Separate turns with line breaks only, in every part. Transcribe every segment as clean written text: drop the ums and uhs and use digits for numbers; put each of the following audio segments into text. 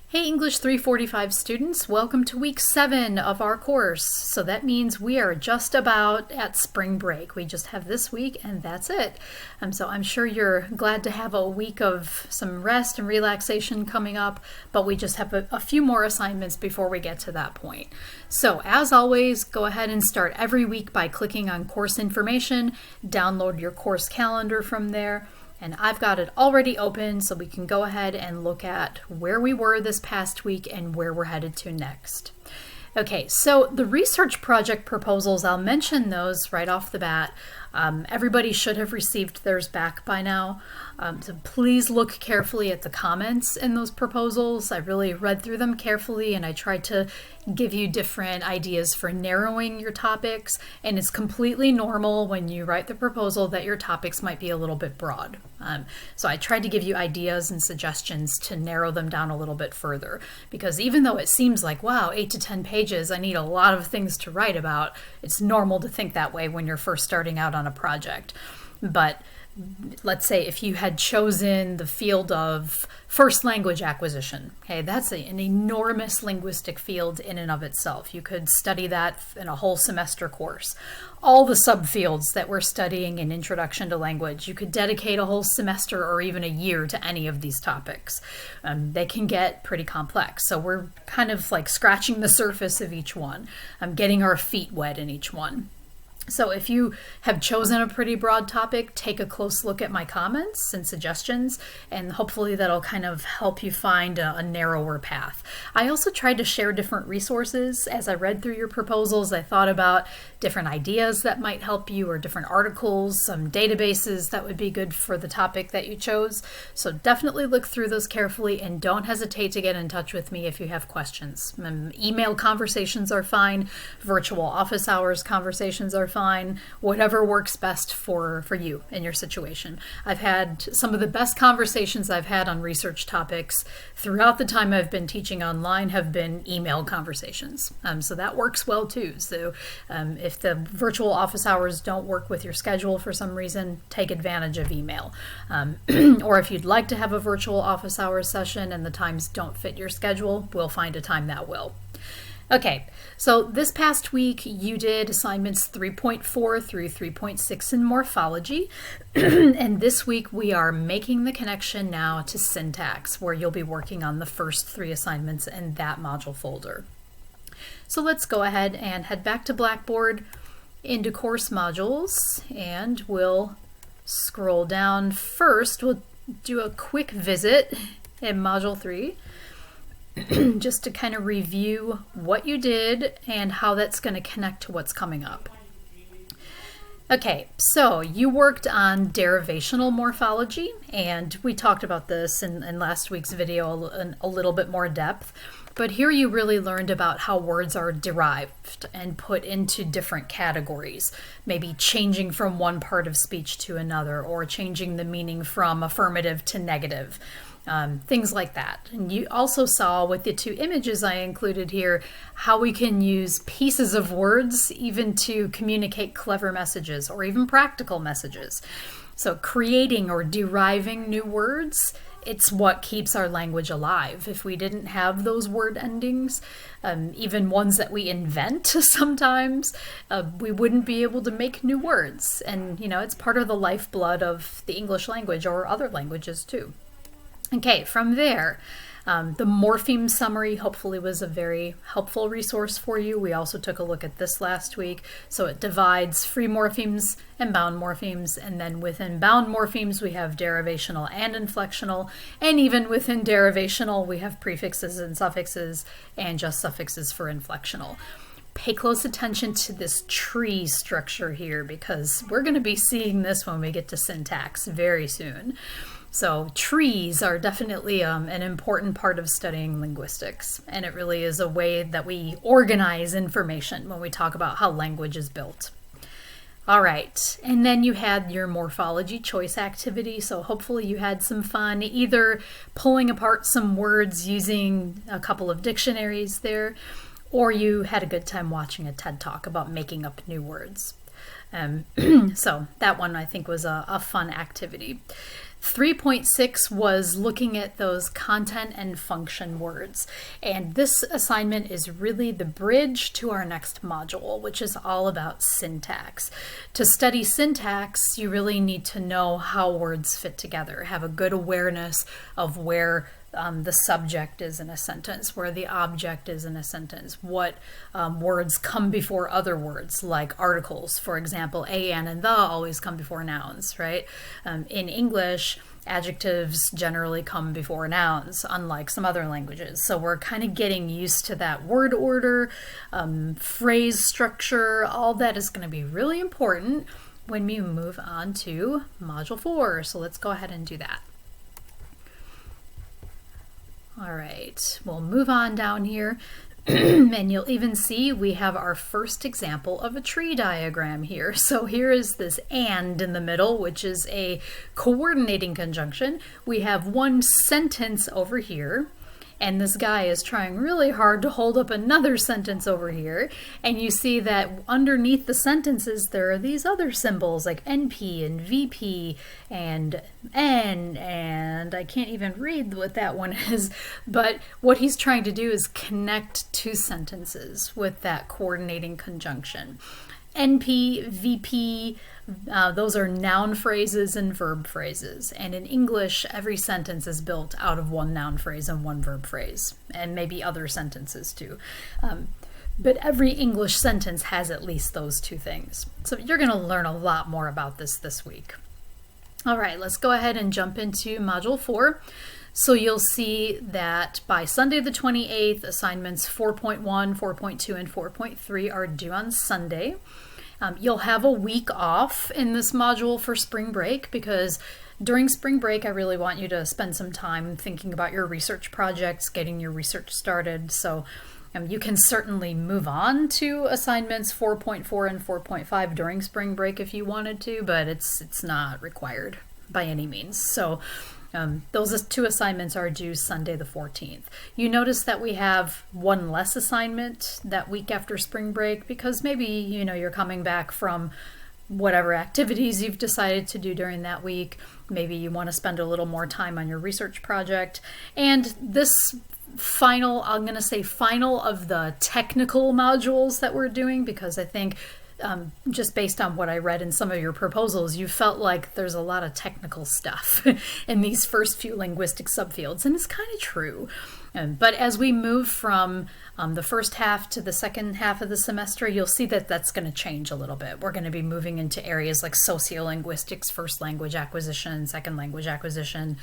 Hey English 345 students, welcome to week 7 of our course. So that means we are just about at spring break. We just have this week and that's it. So I'm sure you're glad to have a week of some rest and relaxation coming up, but we just have a few more assignments before we get to that point. So as always, go ahead and start every week by clicking on course information, download your course calendar from there. And I've got it already open so we can go ahead and look at where we were this past week and where we're headed to next. Okay, so the research project proposals, I'll mention those right off the bat. Everybody should have received theirs back by now. So please look carefully at the comments in those proposals. I really read through them carefully and I tried to give you different ideas for narrowing your topics. And it's completely normal when you write the proposal that your topics might be a little bit broad. So I tried to give you ideas and suggestions to narrow them down a little bit further. Because even though it seems like, wow, 8 to 10 pages, I need a lot of things to write about, it's normal to think that way when you're first starting out on a project. But let's say if you had chosen the field of first language acquisition, okay, that's an enormous linguistic field in and of itself. You could study that in a whole semester course. All the subfields that we're studying in Introduction to Language, you could dedicate a whole semester or even a year to any of these topics. They can get pretty complex. So we're kind of like scratching the surface of each one, getting our feet wet in each one. So if you have chosen a pretty broad topic, take a close look at my comments and suggestions, and hopefully that'll kind of help you find a narrower path. I also tried to share different resources. As I read through your proposals, I thought about different ideas that might help you or different articles, some databases that would be good for the topic that you chose. So definitely look through those carefully and don't hesitate to get in touch with me if you have questions. Email conversations are fine. Virtual office hours conversations are fine. Whatever works best for you in your situation. I've had some of the best conversations I've had on research topics throughout the time I've been teaching online have been email conversations. So that works well too. So if the virtual office hours don't work with your schedule for some reason, take advantage of email. Or if you'd like to have a virtual office hours session and the times don't fit your schedule, we'll find a time that will. Okay, so this past week you did assignments 3.4 through 3.6 in morphology, and this week we are making the connection now to syntax, where you'll be working on the first 3 assignments in that module folder. So let's go ahead and head back to Blackboard into course modules, and we'll scroll down first. We'll do a quick visit in Module 3. Just to kind of review what you did and how that's going to connect to what's coming up. Okay, so you worked on derivational morphology, and we talked about this in last week's video in a little bit more depth. But here you really learned about how words are derived and put into different categories, maybe changing from one part of speech to another, or changing the meaning from affirmative to negative. Things like that. And you also saw with the 2 images I included here how we can use pieces of words even to communicate clever messages or even practical messages. So creating or deriving new words, it's what keeps our language alive. If we didn't have those word endings, even ones that we invent sometimes, we wouldn't be able to make new words. And you know, it's part of the lifeblood of the English language or other languages too. Okay, from there, the morpheme summary hopefully was a very helpful resource for you. We also took a look at this last week. So it divides free morphemes and bound morphemes, and then within bound morphemes we have derivational and inflectional, and even within derivational we have prefixes and suffixes and just suffixes for inflectional. Pay close attention to this tree structure here because we're going to be seeing this when we get to syntax very soon. So trees are definitely an important part of studying linguistics, and it really is a way that we organize information when we talk about how language is built. All right, and then you had your morphology choice activity, so hopefully you had some fun either pulling apart some words using a couple of dictionaries there, or you had a good time watching a TED Talk about making up new words. So that one I think was a fun activity. 3.6 was looking at those content and function words. And this assignment is really the bridge to our next module, which is all about syntax. To study syntax, you really need to know how words fit together, have a good awareness of where the subject is in a sentence, where the object is in a sentence, what words come before other words, like articles. For example, a, an, and the always come before nouns, right? In English, adjectives generally come before nouns, unlike some other languages. So we're kind of getting used to that word order, phrase structure. All that is going to be really important when we move on to Module 4. So let's go ahead and do that. All right, we'll move on down here and you'll even see we have our first example of a tree diagram here. So here is this and in the middle, which is a coordinating conjunction. We have one sentence over here, and this guy is trying really hard to hold up another sentence over here. And you see that underneath the sentences, there are these other symbols like NP and VP and N, and I can't even read what that one is. But what he's trying to do is connect two sentences with that coordinating conjunction. NP, VP, those are noun phrases and verb phrases. And in English, every sentence is built out of one noun phrase and one verb phrase, and maybe other sentences too. But every English sentence has at least those two things. So you're going to learn a lot more about this week. All right, let's go ahead and jump into Module 4. So you'll see that by Sunday the 28th, assignments 4.1, 4.2, and 4.3 are due on Sunday. You'll have a week off in this module for spring break, because during spring break, I really want you to spend some time thinking about your research projects, getting your research started. So you can certainly move on to assignments 4.4 and 4.5 during spring break if you wanted to, but it's not required by any means. So those two assignments are due Sunday the 14th. You notice that we have one less assignment that week after spring break because maybe you're coming back from whatever activities you've decided to do during that week. Maybe you want to spend a little more time on your research project. And this final, I'm going to say final of the technical modules that we're doing, because I think just based on what I read in some of your proposals, you felt like there's a lot of technical stuff in these first few linguistic subfields, and it's kind of true. But as we move from the first half to the second half of the semester, you'll see that that's going to change a little bit. We're going to be moving into areas like sociolinguistics, first language acquisition, second language acquisition,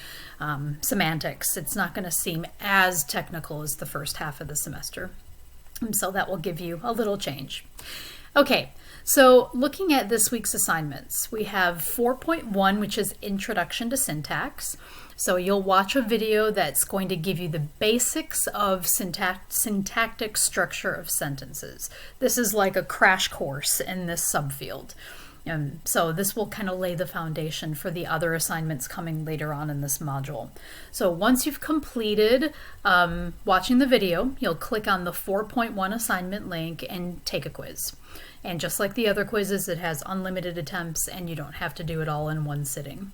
semantics. It's not going to seem as technical as the first half of the semester. So that will give you a little change. Okay, so looking at this week's assignments, we have 4.1, which is Introduction to Syntax. So you'll watch a video that's going to give you the basics of syntactic structure of sentences. This is like a crash course in this subfield. So this will kind of lay the foundation for the other assignments coming later on in this module. So once you've completed watching the video, you'll click on the 4.1 assignment link and take a quiz. And just like the other quizzes, it has unlimited attempts and you don't have to do it all in one sitting.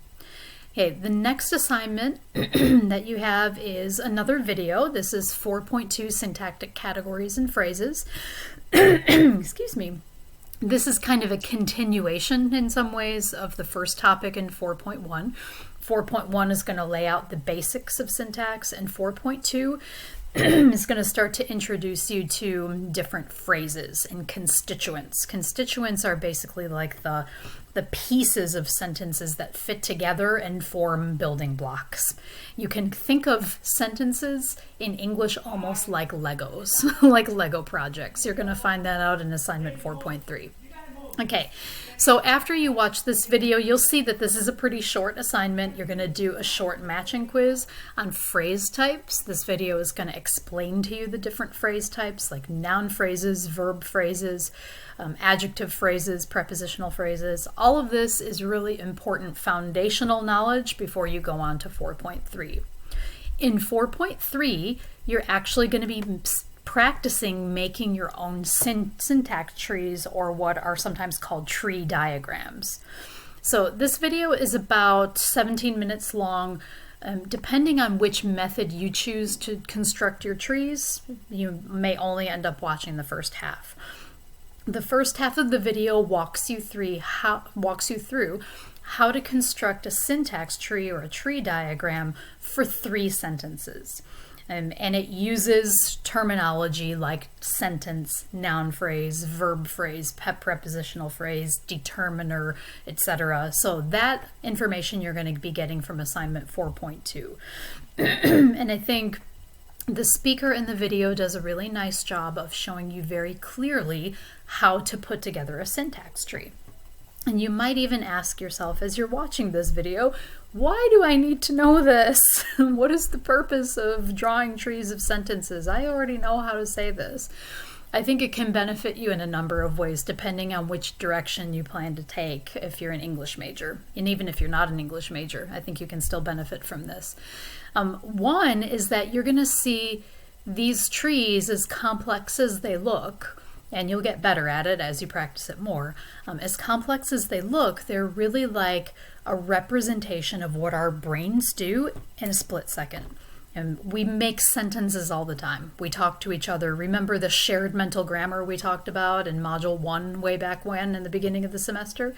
Okay, the next assignment that you have is another video. This is 4.2 Syntactic Categories and Phrases. Excuse me. This is kind of a continuation in some ways of the first topic in 4.1. 4.1 is going to lay out the basics of syntax, and 4.2 is going to start to introduce you to different phrases and constituents. Constituents are basically like the pieces of sentences that fit together and form building blocks. You can think of sentences in English almost like Legos, like Lego projects. You're going to find that out in assignment 4.3. Okay, so after you watch this video, you'll see that this is a pretty short assignment. You're going to do a short matching quiz on phrase types. This video is going to explain to you the different phrase types, like noun phrases, verb phrases, adjective phrases, prepositional phrases. All of this is really important foundational knowledge before you go on to 4.3. In 4.3, you're actually going to be practicing making your own syntax trees, or what are sometimes called tree diagrams. So this video is about 17 minutes long. Depending on which method you choose to construct your trees, you may only end up watching the first half. The first half of the video walks you through how to construct a syntax tree or a tree diagram for 3 sentences. And it uses terminology like sentence, noun phrase, verb phrase, prepositional phrase, determiner, etc. So that information you're going to be getting from assignment 4.2. And I think the speaker in the video does a really nice job of showing you very clearly how to put together a syntax tree. And you might even ask yourself as you're watching this video, why do I need to know this? What is the purpose of drawing trees of sentences? I already know how to say this. I think it can benefit you in a number of ways depending on which direction you plan to take if you're an English major. And even if you're not an English major, I think you can still benefit from this. One is that you're going to see these trees as complex as they look, and you'll get better at it as you practice it more. As complex as they look, they're really like a representation of what our brains do in a split second. And we make sentences all the time. We talk to each other. Remember the shared mental grammar we talked about in Module 1 way back when in the beginning of the semester?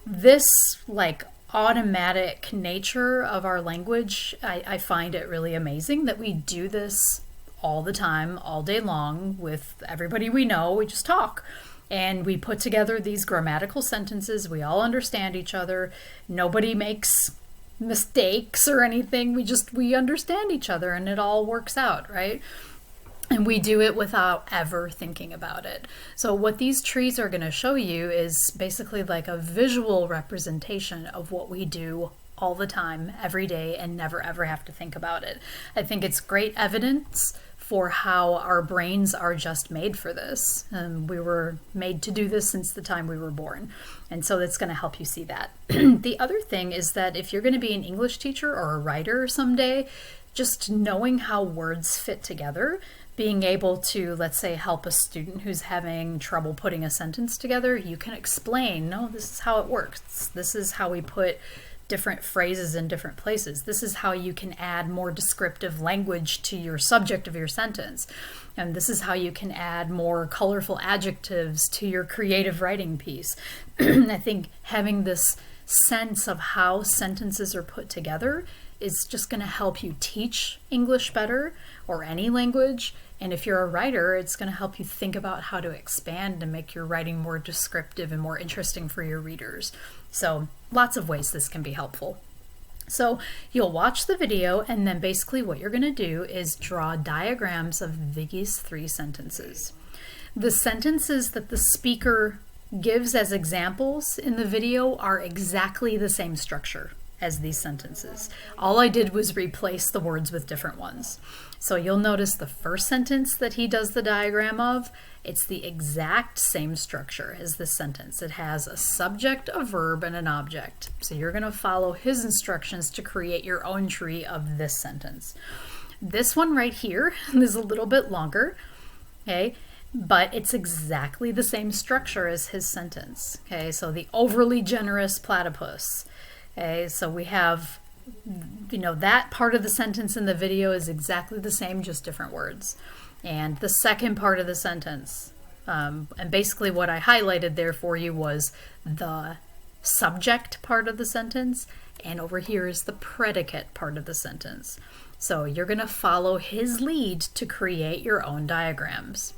This like automatic nature of our language, I find it really amazing that we do this all the time, all day long with everybody we know. We just talk. And we put together these grammatical sentences. We all understand each other. Nobody makes mistakes or anything. We understand each other and it all works out, right? And we do it without ever thinking about it. So what these trees are going to show you is basically like a visual representation of what we do all the time, every day, and never ever have to think about it. I think it's great evidence for how our brains are just made for this. We were made to do this since the time we were born. And so that's going to help you see that. The other thing is that if you're going to be an English teacher or a writer someday, just knowing how words fit together, being able to, let's say, help a student who's having trouble putting a sentence together, you can explain, no, this is how it works. This is how we put different phrases in different places. This is how you can add more descriptive language to your subject of your sentence. And this is how you can add more colorful adjectives to your creative writing piece. I think having this sense of how sentences are put together is just going to help you teach English better, or any language. And if you're a writer, it's going to help you think about how to expand and make your writing more descriptive and more interesting for your readers. So lots of ways this can be helpful. So you'll watch the video, and then basically what you're going to do is draw diagrams of these 3 sentences. The sentences that the speaker gives as examples in the video are exactly the same structure as these sentences. All I did was replace the words with different ones. So you'll notice the first sentence that he does the diagram of, it's the exact same structure as this sentence. It has a subject, a verb, and an object. So you're going to follow his instructions to create your own tree of this sentence. This one right here is a little bit longer, okay? But it's exactly the same structure as his sentence, okay? So the overly generous platypus. Okay, so we have, that part of the sentence in the video is exactly the same, just different words. And the second part of the sentence, and basically what I highlighted there for you was the subject part of the sentence, and over here is the predicate part of the sentence. So you're going to follow his lead to create your own diagrams.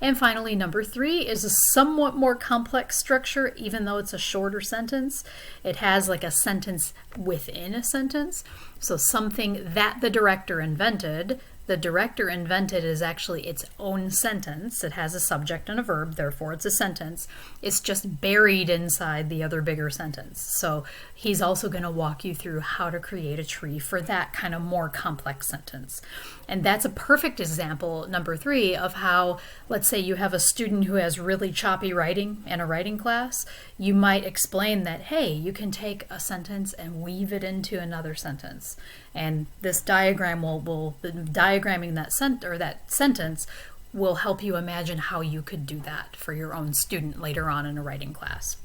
And finally, number 3 is a somewhat more complex structure, even though it's a shorter sentence. It has like a sentence within a sentence. So something that the director invented. The director invented is actually its own sentence. It has a subject and a verb, therefore it's a sentence. It's just buried inside the other bigger sentence. So he's also going to walk you through how to create a tree for that kind of more complex sentence. And that's a perfect example, number 3, of how, let's say you have a student who has really choppy writing in a writing class. You might explain that, hey, you can take a sentence and weave it into another sentence. And this diagram diagramming that sentence will help you imagine how you could do that for your own student later on in a writing class.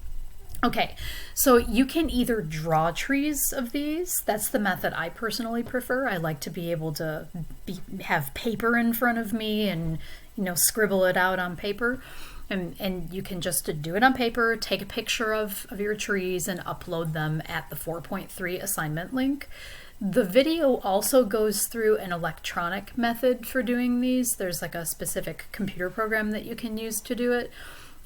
Okay, so you can either draw trees of these. That's the method I personally prefer. I like to be able to have paper in front of me and, scribble it out on paper. And you can just do it on paper, take a picture of your trees and upload them at the 4.3 assignment link. The video also goes through an electronic method for doing these. There's like a specific computer program that you can use to do it.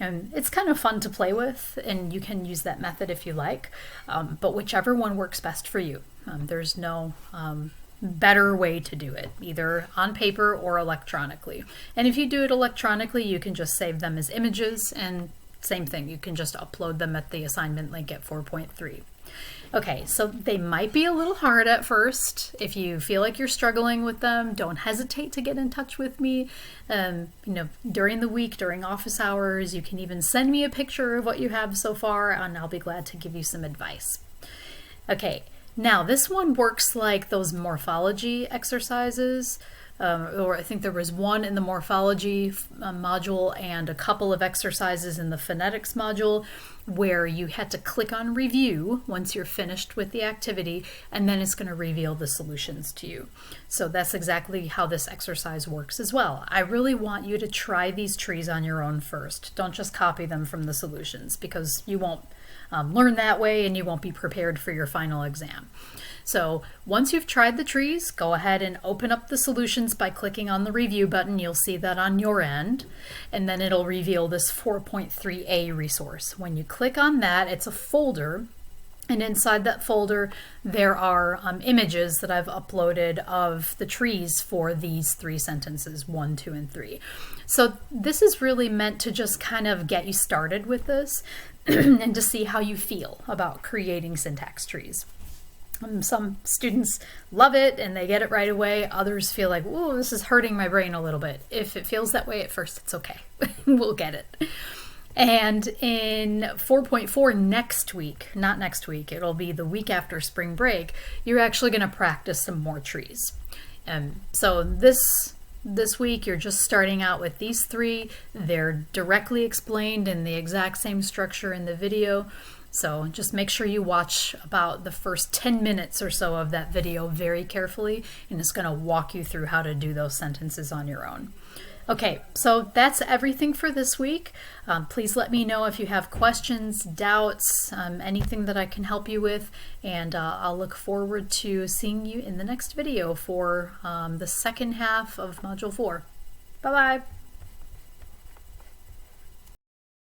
And it's kind of fun to play with, and you can use that method if you like, but whichever one works best for you. There's no better way to do it, either on paper or electronically. And if you do it electronically, you can just save them as images, and same thing, you can just upload them at the assignment link at 4.3. Okay, so they might be a little hard at first. If you feel like you're struggling with them, don't hesitate to get in touch with me. During the week, during office hours, you can even send me a picture of what you have so far, and I'll be glad to give you some advice. Okay, now this one works like those morphology exercises. Or I think there was one in the morphology module and a couple of exercises in the phonetics module where you had to click on review once you're finished with the activity, and then it's going to reveal the solutions to you. So that's exactly how this exercise works as well. I really want you to try these trees on your own first. Don't just copy them from the solutions, because you won't learn that way and you won't be prepared for your final exam. So once you've tried the trees, go ahead and open up the solutions by clicking on the review button. You'll see that on your end, and then it'll reveal this 4.3a resource. When you click on that, it's a folder, and inside that folder there are images that I've uploaded of the trees for these 3 sentences, 1, 2, and 3. So this is really meant to just kind of get you started with this and to see how you feel about creating syntax trees. Some students love it and they get it right away. Others feel like, "Ooh, this is hurting my brain a little bit." If it feels that way at first, it's okay. We'll get it. And in 4.4 next week, not next week, it'll be the week after spring break, you're actually going to practice some more trees. So this week, you're just starting out with these 3. They're directly explained in the exact same structure in the video. So just make sure you watch about the first 10 minutes or so of that video very carefully, and it's going to walk you through how to do those sentences on your own. Okay, so that's everything for this week. Please let me know if you have questions, doubts, anything that I can help you with, and I'll look forward to seeing you in the next video for the second half of Module 4. Bye-bye.